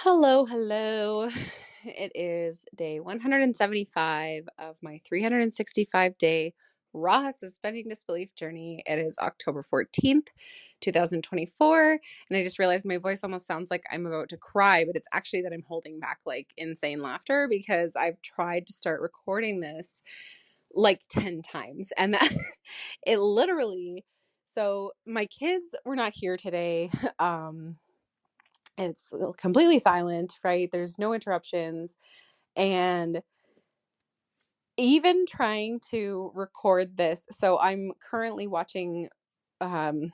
Hello, hello. It is day 175 of my 365-day raw suspending disbelief journey. It is October 14th, 2024. And I just realized my voice almost sounds like I'm about to cry, but it's actually that I'm holding back like insane laughter because I've tried to start recording this like 10 times. And that it literally, so my kids were not here today. It's completely silent, right? There's no interruptions. And even trying to record this, so I'm currently watching, I'm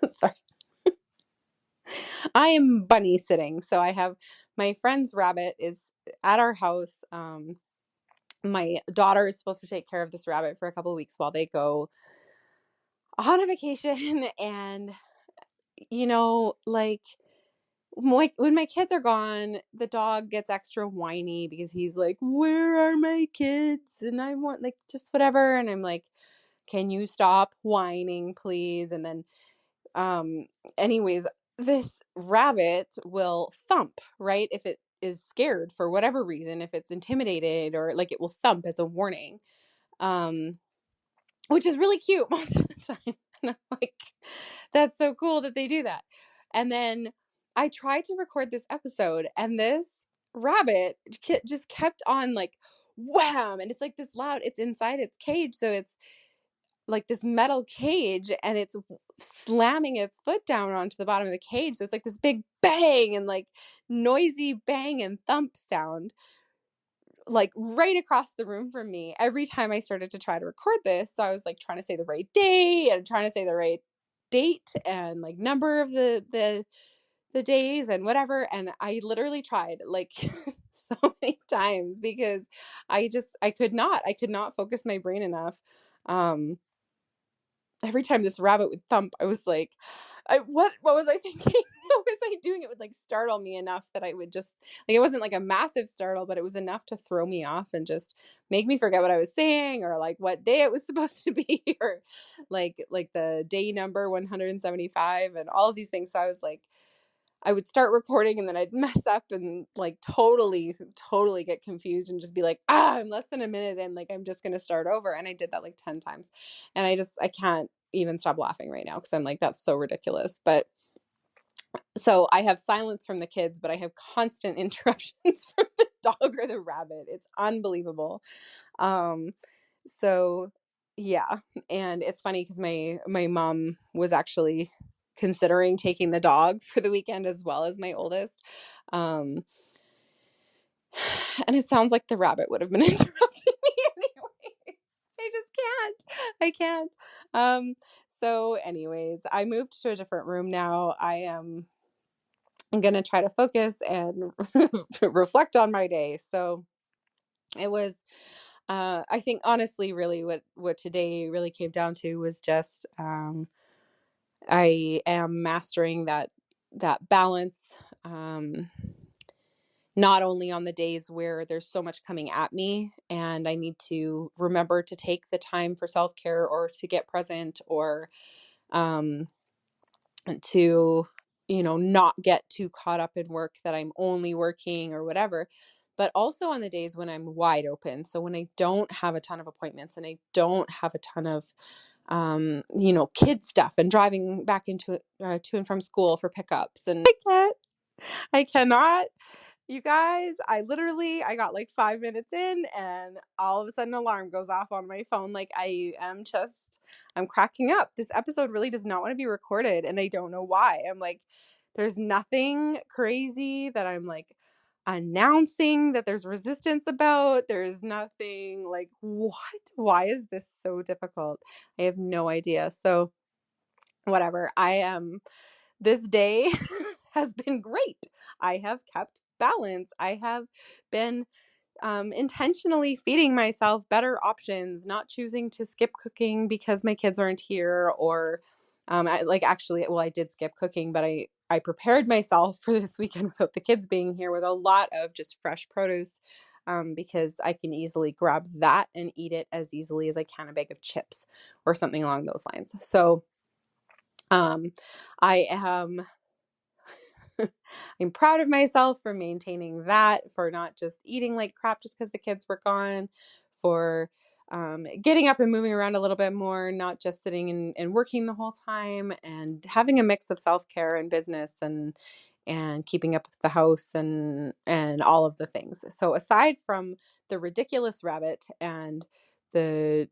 sorry, I am bunny sitting. So I have my friend's rabbit is at our house. My daughter is supposed to take care of this rabbit for a couple of weeks while they go on a vacation. And, like, when my kids are gone, the dog gets extra whiny because he's like, "Where are my kids?" And I want like just whatever. And I'm like, "Can you stop whining, please?" And then, um, anyways, this rabbit will thump, right? If it is scared for whatever reason, if it's intimidated or like it will thump as a warning. Um, which is really cute most of the time. And I'm like, that's so cool that they do that. And then I tried to record this episode, and this rabbit just kept on like wham. And it's like this loud, it's inside its cage. So it's like this metal cage, and it's slamming its foot down onto the bottom of the cage. So it's like this big bang and like noisy bang and thump sound like right across the room from me every time I started to try to record this. So I was like trying to say the right day and trying to say the right date and like number of the days and whatever. And I literally tried like so many times because I could not focus my brain enough. Um every time this rabbit would thump, I was like, what was I thinking? What was I doing? It would like startle me enough that I would just like it wasn't like a massive startle, but it was enough to throw me off and just make me forget what I was saying or like what day it was supposed to be or like the day number 175 and all of these things. So I was like, I would start recording and then I'd mess up and like totally get confused and just be like, I'm less than a minute in, like I'm just gonna start over. And I did that like 10 times. And I can't even stop laughing right now because I'm like, that's so ridiculous. But so I have silence from the kids, but I have constant interruptions from the dog or the rabbit. It's unbelievable. Um, so yeah, and it's funny because my mom was actually considering taking the dog for the weekend as well as my oldest. Um, and it sounds like the rabbit would have been interrupting me anyway. I just can't. I can't. So anyways, I moved to a different room now. I'm gonna try to focus and reflect on my day. So it was I think honestly really what today really came down to was just I am mastering that balance, not only on the days where there's so much coming at me and I need to remember to take the time for self-care or to get present or um to not get too caught up in work that I'm only working or whatever, but also on the days when I'm wide open. So when I don't have a ton of appointments and I don't have a ton of kid stuff and driving back into to and from school for pickups and I cannot. You guys, I got like 5 minutes in and all of a sudden an alarm goes off on my phone. Like I'm cracking up. This episode really does not want to be recorded and I don't know why. I'm like, there's nothing crazy that I'm like announcing that there's resistance about. There's nothing like, what? Why is this so difficult? I have no idea. So whatever. This day has been great. I have kept balance. I have been intentionally feeding myself better options, not choosing to skip cooking because my kids aren't here, or I did skip cooking, but I prepared myself for this weekend without the kids being here with a lot of just fresh produce because I can easily grab that and eat it as easily as I can a bag of chips or something along those lines. So I am I'm proud of myself for maintaining that, for not just eating like crap just because the kids were gone, for getting up and moving around a little bit more, not just sitting and working the whole time, and having a mix of self-care and business and keeping up with the house and all of the things. So aside from the ridiculous rabbit and the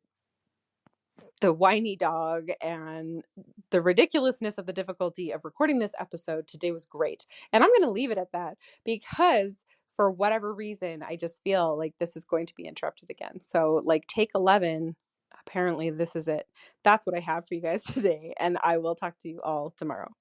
the whiny dog and the ridiculousness of the difficulty of recording this episode, today was great. And I'm going to leave it at that because for whatever reason, I just feel like this is going to be interrupted again. So, like, take 11, apparently, this is it. That's what I have for you guys today. And I will talk to you all tomorrow.